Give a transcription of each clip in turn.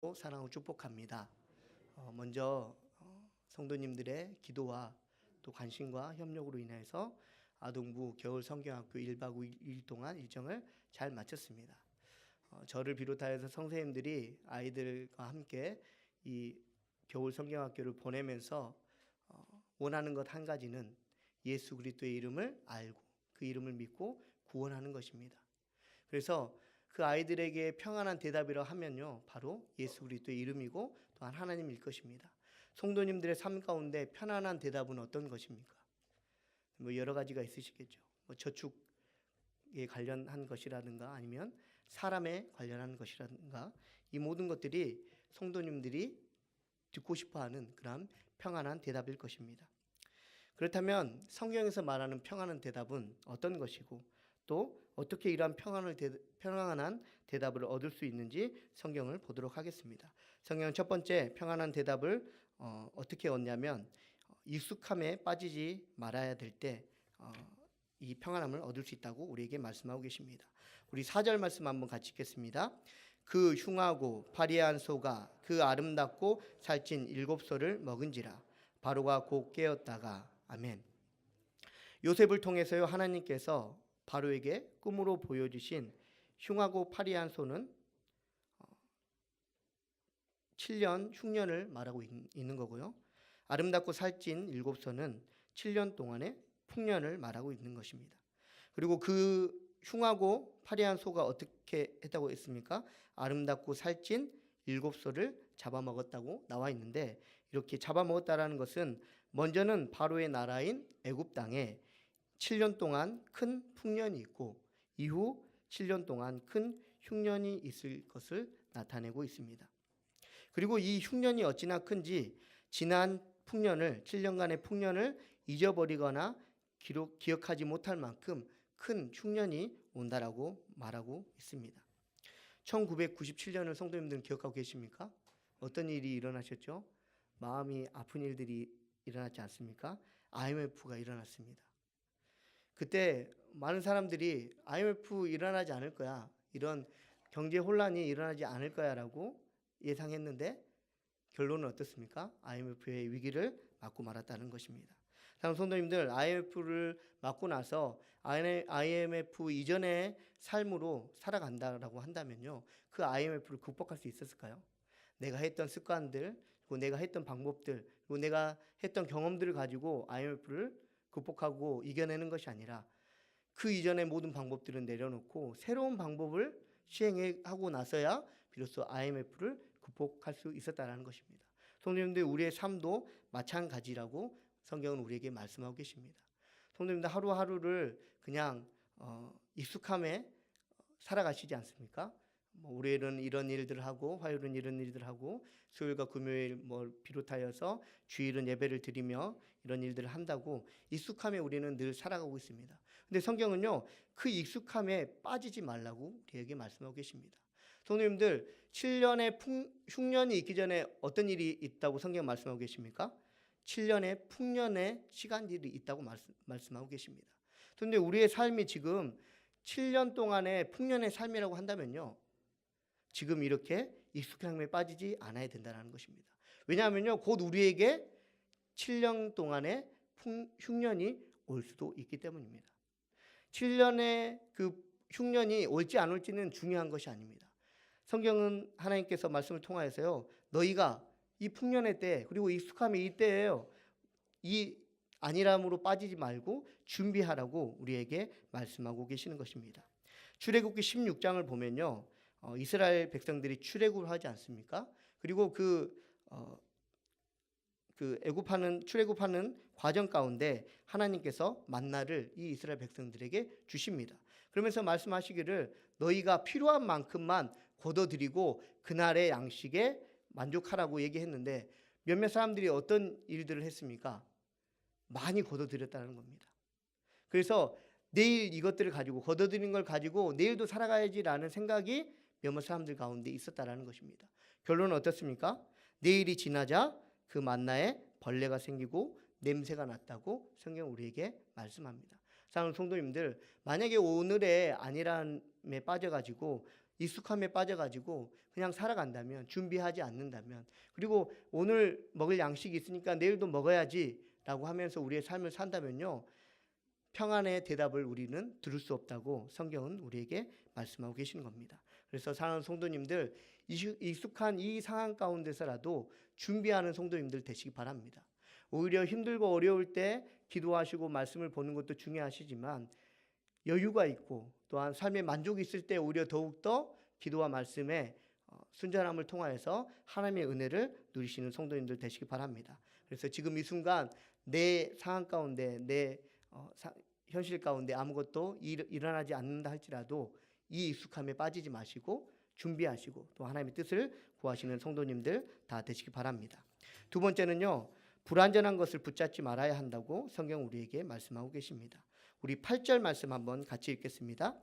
사랑하고 축복합니다. 먼저 성도님들의 기도와 또 관심과 협력으로 인해서 아동부 겨울 성경학교 1박 2일 동안 일정을 잘 마쳤습니다. 저를 비롯하여서 선생님들이 아이들과 함께 이 겨울 성경학교를 보내면서 원하는 것 한 가지는 예수 그리스도의 이름을 알고 그 이름을 믿고 구원하는 것입니다. 그래서 그 아이들에게 평안한 대답이라 하면요, 바로 예수 그리스도의 이름이고 또한 하나님일 것입니다. 성도님들의 삶 가운데 편안한 대답은 어떤 것입니까? 여러 가지가 있으시겠죠. 저축에 관련한 것이라든가 아니면 사람에 관련한 것이라든가 이 모든 것들이 성도님들이 듣고 싶어하는 그런 평안한 대답일 것입니다. 그렇다면 성경에서 말하는 평안한 대답은 어떤 것이고 또 어떻게 이러한 평안한 대답을 얻을 수 있는지 성경을 보도록 하겠습니다. 성경은 첫 번째 평안한 대답을 어떻게 얻냐면 익숙함에 빠지지 말아야 될 때 이 평안함을 얻을 수 있다고 우리에게 말씀하고 계십니다. 우리 4절 말씀 한번 같이 읽겠습니다. 그 흉하고 파리한 소가 그 아름답고 살찐 7소를 먹은지라. 바로가 곧 깨었다가. 아멘. 요셉을 통해서요, 하나님께서 바로에게 꿈으로 보여주신 흉하고 파리한 소는 7년 흉년을 말하고 있는 거고요. 아름답고 살찐 7소는 7년 동안의 풍년을 말하고 있는 것입니다. 그리고 그 흉하고 파리한 소가 어떻게 했다고 했습니까? 아름답고 살찐 7소를 잡아먹었다고 나와 있는데, 이렇게 잡아먹었다라는 것은 먼저는 바로의 나라인 애굽 땅에 7년 동안 큰 풍년이 있고 이후 7년 동안 큰 흉년이 있을 것을 나타내고 있습니다. 그리고 이 흉년이 어찌나 큰지 지난 풍년을 7년간의 풍년을 잊어버리거나 기억하지 못할 만큼 큰 흉년이 온다라고 말하고 있습니다. 1997년을 성도님들은 기억하고 계십니까? 어떤 일이 일어나셨죠? 마음이 아픈 일들이 일어났지 않습니까? IMF가 일어났습니다. 그때 많은 사람들이 IMF 일어나지 않을 거야, 이런 경제 혼란이 일어나지 않을 거야라고 예상했는데 결론은 어떻습니까? IMF의 위기를 맞고 말았다는 것입니다. 다음 성도님들, IMF를 맞고 나서 IMF 이전의 삶으로 살아간다라고 한다면요, 그 IMF를 극복할 수 있었을까요? 내가 했던 습관들, 그리고 내가 했던 방법들, 그리고 내가 했던 경험들을 가지고 IMF를 극복하고 이겨내는 것이 아니라 그 이전의 모든 방법들은 내려놓고 새로운 방법을 시행하고 나서야 비로소 IMF를 극복할 수 있었다는 것입니다. 성도님들, 우리의 삶도 마찬가지라고 성경은 우리에게 말씀하고 계십니다. 성도님들, 하루하루를 그냥 익숙함에 살아가시지 않습니까? 월요일은 이런 일들을 하고 화요일은 이런 일들을 하고 수요일과 금요일 비롯하여서 주일은 예배를 드리며 이런 일들을 한다고 익숙함에 우리는 늘 살아가고 있습니다. 근데 성경은요, 그 익숙함에 빠지지 말라고 우리에게 말씀하고 계십니다. 성도님들, 7년의 흉년이 있기 전에 어떤 일이 있다고 성경 말씀하고 계십니까? 7년의 풍년의 시간들이 있다고 말씀하고 계십니다. 그런데 우리의 삶이 지금 7년 동안의 풍년의 삶이라고 한다면요, 지금 이렇게 익숙함에 빠지지 않아야 된다는 것입니다. 왜냐하면요, 곧 우리에게 7년 동안의 흉년이 올 수도 있기 때문입니다. 7년의 그 흉년이 올지 안 올지는 중요한 것이 아닙니다. 성경은 하나님께서 말씀을 통하여서요, 너희가 이 풍년의 때, 그리고 익숙함이 이때예요, 이 안일함으로 빠지지 말고 준비하라고 우리에게 말씀하고 계시는 것입니다. 출애굽기 16장을 보면요, 이스라엘 백성들이 출애굽을 하지 않습니까? 그리고 출애굽하는 과정 가운데 하나님께서 만나를 이 이스라엘 백성들에게 주십니다. 그러면서 말씀하시기를 너희가 필요한 만큼만 거둬들이고 그날의 양식에 만족하라고 얘기했는데, 몇몇 사람들이 어떤 일들을 했습니까? 많이 거둬들였다는 겁니다. 그래서 내일 이것들을 가지고, 거둬들인 걸 가지고 내일도 살아가야지라는 생각이 몇몇 사람들 가운데 있었다라는 것입니다. 결론은 어떻습니까? 내일이 지나자 그 만나에 벌레가 생기고 냄새가 났다고 성경은 우리에게 말씀합니다. 사랑하는 성도님들, 만약에 오늘의 안일함에 빠져가지고 익숙함에 빠져가지고 그냥 살아간다면, 준비하지 않는다면, 그리고 오늘 먹을 양식이 있으니까 내일도 먹어야지라고 하면서 우리의 삶을 산다면요, 평안의 대답을 우리는 들을 수 없다고 성경은 우리에게 말씀하고 계시는 겁니다. 그래서 사랑하는 성도님들, 익숙한 이 상황 가운데서라도 준비하는 성도님들 되시기 바랍니다. 오히려 힘들고 어려울 때 기도하시고 말씀을 보는 것도 중요하시지만, 여유가 있고 또한 삶의 만족이 있을 때 오히려 더욱더 기도와 말씀에 순전함을 통하여서 하나님의 은혜를 누리시는 성도님들 되시기 바랍니다. 그래서 지금 이 순간 내 상황 가운데, 내 현실 가운데 아무것도 일어나지 않는다 할지라도 이 익숙함에 빠지지 마시고 준비하시고 또 하나님의 뜻을 구하시는 성도님들 다 되시기 바랍니다. 두 번째는요, 불완전한 것을 붙잡지 말아야 한다고 성경 우리에게 말씀하고 계십니다. 우리 8절 말씀 한번 같이 읽겠습니다.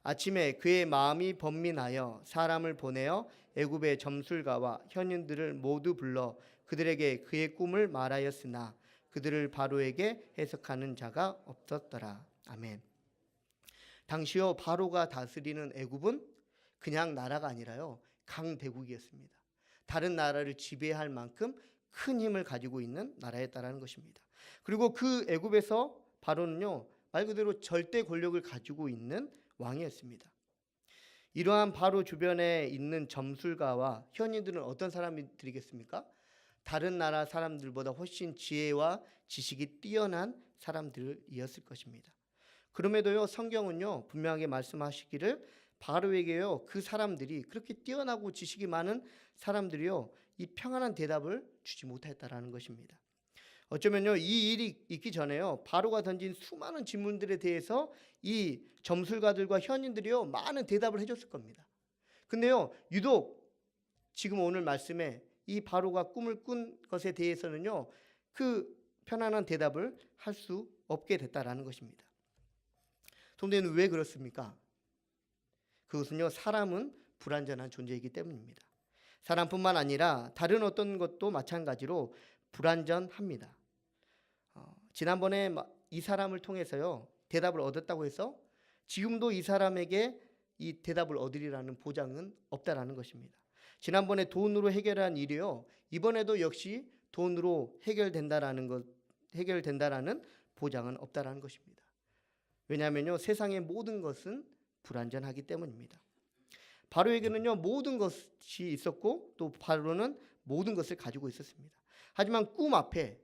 아침에 그의 마음이 번민하여 사람을 보내어 애굽의 점술가와 현인들을 모두 불러 그들에게 그의 꿈을 말하였으나 그들을 바로에게 해석하는 자가 없었더라. 아멘. 당시요, 바로가 다스리는 애굽은 그냥 나라가 아니라요, 강대국이었습니다. 다른 나라를 지배할 만큼 큰 힘을 가지고 있는 나라였다라는 것입니다. 그리고 그 애굽에서 바로는요, 말 그대로 절대 권력을 가지고 있는 왕이었습니다. 이러한 바로 주변에 있는 점술가와 현인들은 어떤 사람들이겠습니까? 다른 나라 사람들보다 훨씬 지혜와 지식이 뛰어난 사람들이었을 것입니다. 그럼에도요, 성경은요 분명하게 말씀하시기를 바로에게요, 그 사람들이, 그렇게 뛰어나고 지식이 많은 사람들이요, 이 평안한 대답을 주지 못했다라는 것입니다. 어쩌면요, 이 일이 있기 전에요, 바로가 던진 수많은 질문들에 대해서 이 점술가들과 현인들이요, 많은 대답을 해줬을 겁니다. 근데요, 유독 지금 오늘 말씀에 이 바로가 꿈을 꾼 것에 대해서는요, 그 편안한 대답을 할 수 없게 됐다라는 것입니다. 성도님은 왜 그렇습니까? 그것은요, 사람은 불완전한 존재이기 때문입니다. 사람뿐만 아니라 다른 어떤 것도 마찬가지로 불완전합니다. 지난번에 이 사람을 통해서요, 대답을 얻었다고 해서 지금도 이 사람에게 이 대답을 얻으리라는 보장은 없다라는 것입니다. 지난번에 돈으로 해결한 일이요, 이번에도 역시 돈으로 해결된다라는 보장은 없다라는 것입니다. 왜냐하면요, 세상의 모든 것은 불완전하기 때문입니다. 바로에게는요, 모든 것이 있었고 또 바로는 모든 것을 가지고 있었습니다. 하지만 꿈 앞에,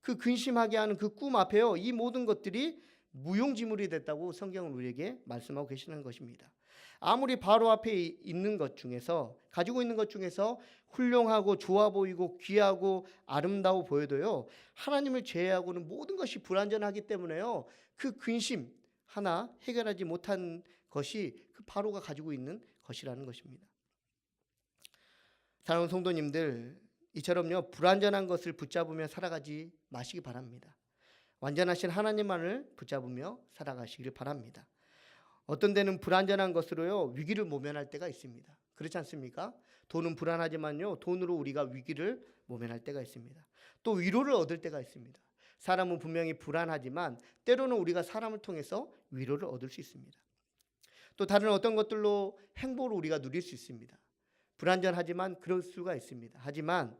그 근심하게 하는 그 꿈 앞에요, 이 모든 것들이 무용지물이 됐다고 성경은 우리에게 말씀하고 계시는 것입니다. 아무리 바로 앞에 있는 것 중에서, 가지고 있는 것 중에서 훌륭하고 좋아 보이고 귀하고 아름다워 보여도요, 하나님을 제외하고는 모든 것이 불완전하기 때문에요, 그 근심 하나 해결하지 못한 것이 그 바로가 가지고 있는 것이라는 것입니다. 사랑하는 성도님들, 이처럼요, 불완전한 것을 붙잡으며 살아가지 마시기 바랍니다. 완전하신 하나님만을 붙잡으며 살아가시기를 바랍니다. 어떤 때는 불완전한 것으로요, 위기를 모면할 때가 있습니다. 그렇지 않습니까? 돈은 불안하지만요, 돈으로 우리가 위기를 모면할 때가 있습니다. 또 위로를 얻을 때가 있습니다. 사람은 분명히 불안하지만 때로는 우리가 사람을 통해서 위로를 얻을 수 있습니다. 또 다른 어떤 것들로 행복을 우리가 누릴 수 있습니다. 불완전하지만 그럴 수가 있습니다. 하지만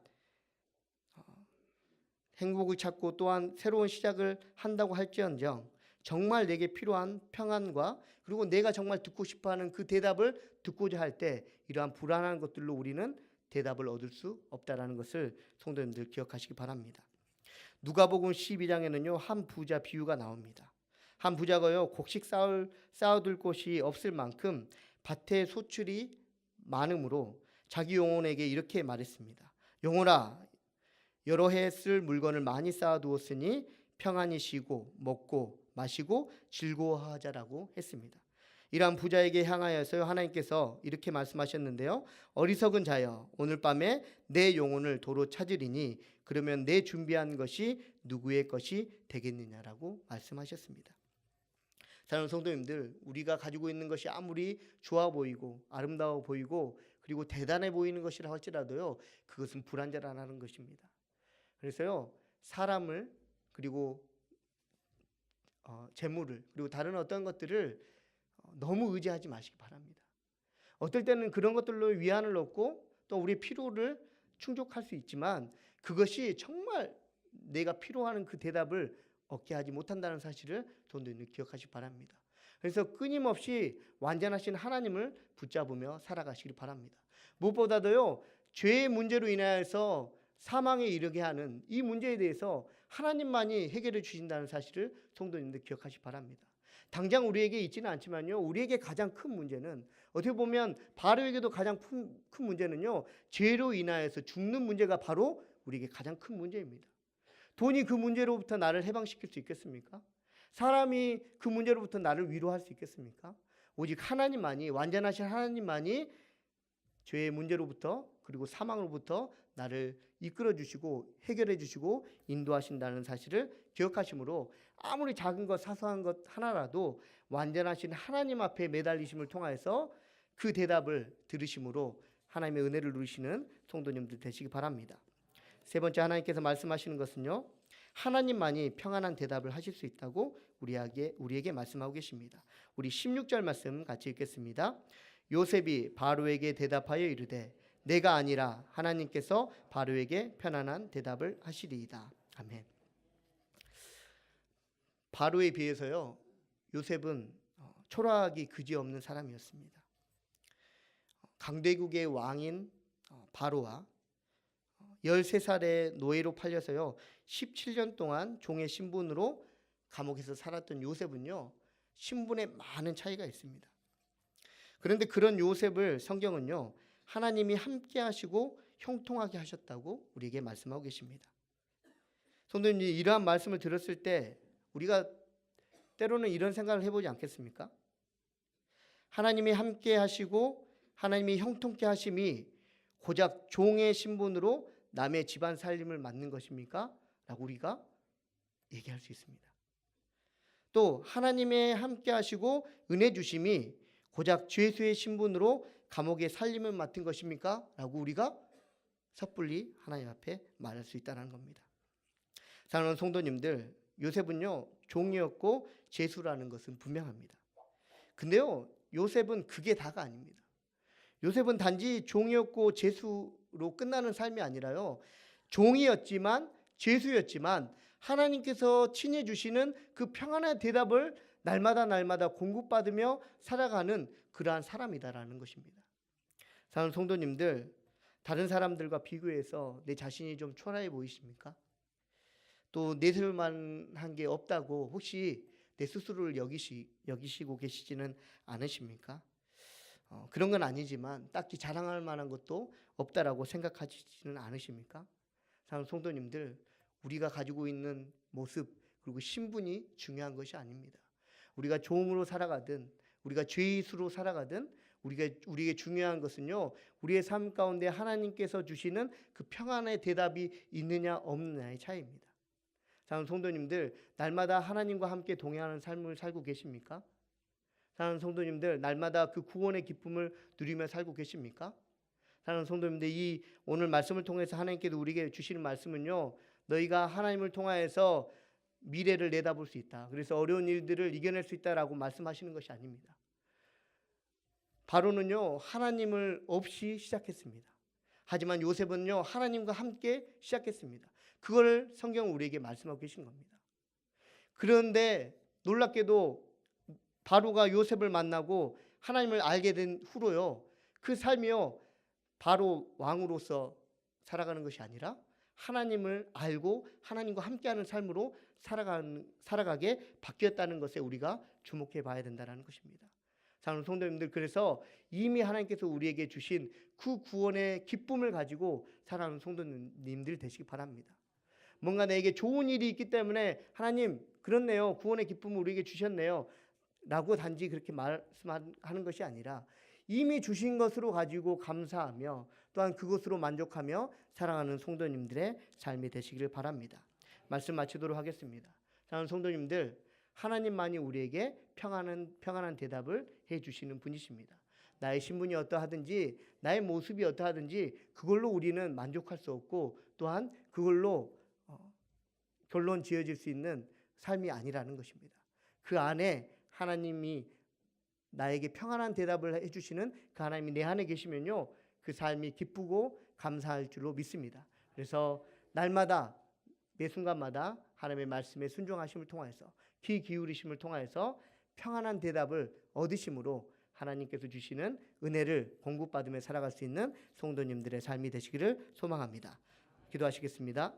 행복을 찾고 또한 새로운 시작을 한다고 할지언정 정말 내게 필요한 평안과 그리고 내가 정말 듣고 싶어하는 그 대답을 듣고자 할 때 이러한 불안한 것들로 우리는 대답을 얻을 수 없다라는 것을 성도님들 기억하시기 바랍니다. 누가복음 12장에는요, 한 부자 비유가 나옵니다. 한 부자가요, 곡식 쌓아둘 곳이 없을 만큼 밭에 소출이 많으므로 자기 영혼에게 이렇게 말했습니다. 영혼아, 여러 해 쓸 물건을 많이 쌓아두었으니 평안히 쉬고 먹고 마시고 즐거워하자라고 했습니다. 이러한 부자에게 향하여서 하나님께서 이렇게 말씀하셨는데요, 어리석은 자여, 오늘 밤에 내 영혼을 도로 찾으리니 그러면 내 준비한 것이 누구의 것이 되겠느냐라고 말씀하셨습니다. 사랑하는 성도님들, 우리가 가지고 있는 것이 아무리 좋아 보이고 아름다워 보이고 그리고 대단해 보이는 것이라 할지라도요, 그것은 불완전하다는 것입니다. 그래서요, 사람을 그리고 재물을 그리고 다른 어떤 것들을 너무 의지하지 마시기 바랍니다. 어떨 때는 그런 것들로 위안을 얻고 또 우리의 필요를 충족할 수 있지만 그것이 정말 내가 필요하는 그 대답을 얻게 하지 못한다는 사실을 성도님들 기억하시기 바랍니다. 그래서 끊임없이 완전하신 하나님을 붙잡으며 살아가시길 바랍니다. 무엇보다도요, 죄의 문제로 인하여서 사망에 이르게 하는 이 문제에 대해서 하나님만이 해결해 주신다는 사실을 성도님들 기억하시기 바랍니다. 당장 우리에게 있지는 않지만요, 우리에게 가장 큰 문제는, 어떻게 보면 바로에게도 가장 큰 문제는요, 죄로 인하여서 죽는 문제가 바로 우리에게 가장 큰 문제입니다. 돈이 그 문제로부터 나를 해방시킬 수 있겠습니까? 사람이 그 문제로부터 나를 위로할 수 있겠습니까? 오직 하나님만이, 완전하신 하나님만이 죄의 문제로부터 그리고 사망으로부터 나를 이끌어 주시고 해결해 주시고 인도하신다는 사실을 기억하심으로 아무리 작은 것 사소한 것 하나라도 완전하신 하나님 앞에 매달리심을 통하여서 그 대답을 들으심으로 하나님의 은혜를 누리시는 성도님들 되시기 바랍니다. 세 번째, 하나님께서 말씀하시는 것은요, 하나님만이 평안한 대답을 하실 수 있다고 우리에게 말씀하고 계십니다. 우리 16절 말씀 같이 읽겠습니다. 요셉이 바로에게 대답하여 이르되 내가 아니라 하나님께서 바로에게 편안한 대답을 하시리이다. 아멘. 바로에 비해서요, 요셉은 초라하기 그지없는 사람이었습니다. 강대국의 왕인 바로와 13살의 노예로 팔려서요 17년 동안 종의 신분으로 감옥에서 살았던 요셉은요, 신분에 많은 차이가 있습니다. 그런데 그런 요셉을 성경은요, 하나님이 함께 하시고 형통하게 하셨다고 우리에게 말씀하고 계십니다. 성도님, 이러한 말씀을 들었을 때 우리가 때로는 이런 생각을 해보지 않겠습니까? 하나님이 함께 하시고 하나님이 형통케 하심이 고작 종의 신분으로 남의 집안 살림을 맡는 것입니까? 라고 우리가 얘기할 수 있습니다. 또 하나님의 함께 하시고 은혜 주심이 고작 죄수의 신분으로 감옥의 살림을 맡은 것입니까? 라고 우리가 섣불리 하나님 앞에 말할 수 있다는 겁니다. 사랑하는 성도님들, 요셉은요 종이었고 죄수라는 것은 분명합니다. 근데요, 요셉은 그게 다가 아닙니다. 요셉은 단지 종이었고 죄수로 끝나는 삶이 아니라요, 종이었지만 죄수였지만 하나님께서 친히 주시는 그 평안한 대답을 날마다 공급받으며 살아가는 그러한 사람이다라는 것입니다. 사랑하는 성도님들, 다른 사람들과 비교해서 내 자신이 좀 초라해 보이십니까? 또 내세울 만한 게 없다고 혹시 내 스스로를 여기시고 계시지는 않으십니까? 그런 건 아니지만 딱히 자랑할 만한 것도 없다라고 생각하시지는 않으십니까? 사랑하는 성도님들, 우리가 가지고 있는 모습 그리고 신분이 중요한 것이 아닙니다. 우리가 종으로 살아가든 우리가 죄수로 살아가든 우리에게 중요한 것은요, 우리의 삶 가운데 하나님께서 주시는 그 평안의 대답이 있느냐 없느냐의 차이입니다. 사랑하는 성도님들, 날마다 하나님과 함께 동행하는 삶을 살고 계십니까? 사랑하는 성도님들, 날마다 그 구원의 기쁨을 누리며 살고 계십니까? 사랑하는 성도님들, 이 오늘 말씀을 통해서 하나님께서 우리에게 주시는 말씀은요, 너희가 하나님을 통하여서 미래를 내다볼 수 있다. 그래서 어려운 일들을 이겨낼 수 있다라고 말씀하시는 것이 아닙니다. 바로는요, 하나님을 없이 시작했습니다. 하지만 요셉은요, 하나님과 함께 시작했습니다. 그걸 성경은 우리에게 말씀하고 계신 겁니다. 그런데 놀랍게도 바로가 요셉을 만나고 하나님을 알게 된 후로요, 그 삶이요, 바로 왕으로서 살아가는 것이 아니라 하나님을 알고 하나님과 함께하는 삶으로 살아가게 바뀌었다는 것에 우리가 주목해 봐야 된다는 것입니다. 사랑하는 성도님들, 그래서 이미 하나님께서 우리에게 주신 그 구원의 기쁨을 가지고 살아가는 성도님들 되시기 바랍니다. 뭔가 내게 좋은 일이 있기 때문에 하나님 그렇네요, 구원의 기쁨을 우리에게 주셨네요 라고 단지 그렇게 말씀하는 것이 아니라 이미 주신 것으로 가지고 감사하며 또한 그것으로 만족하며 살아가는 성도님들의 삶이 되시기를 바랍니다. 말씀 마치도록 하겠습니다. 사랑하는 성도님들, 하나님만이 우리에게 평안한 대답을 해주시는 분이십니다. 나의 신분이 어떠하든지 나의 모습이 어떠하든지 그걸로 우리는 만족할 수 없고 또한 그걸로 결론 지어질 수 있는 삶이 아니라는 것입니다. 그 안에 하나님이 나에게 평안한 대답을 해주시는 그 하나님이 내 안에 계시면요, 그 삶이 기쁘고 감사할 줄로 믿습니다. 그래서 날마다 매 순간마다 하나님의 말씀에 순종하심을 통하여서, 귀 기울이심을 통하여서 평안한 대답을 얻으심으로 하나님께서 주시는 은혜를 공급받으며 살아갈 수 있는 성도님들의 삶이 되시기를 소망합니다. 기도하시겠습니다.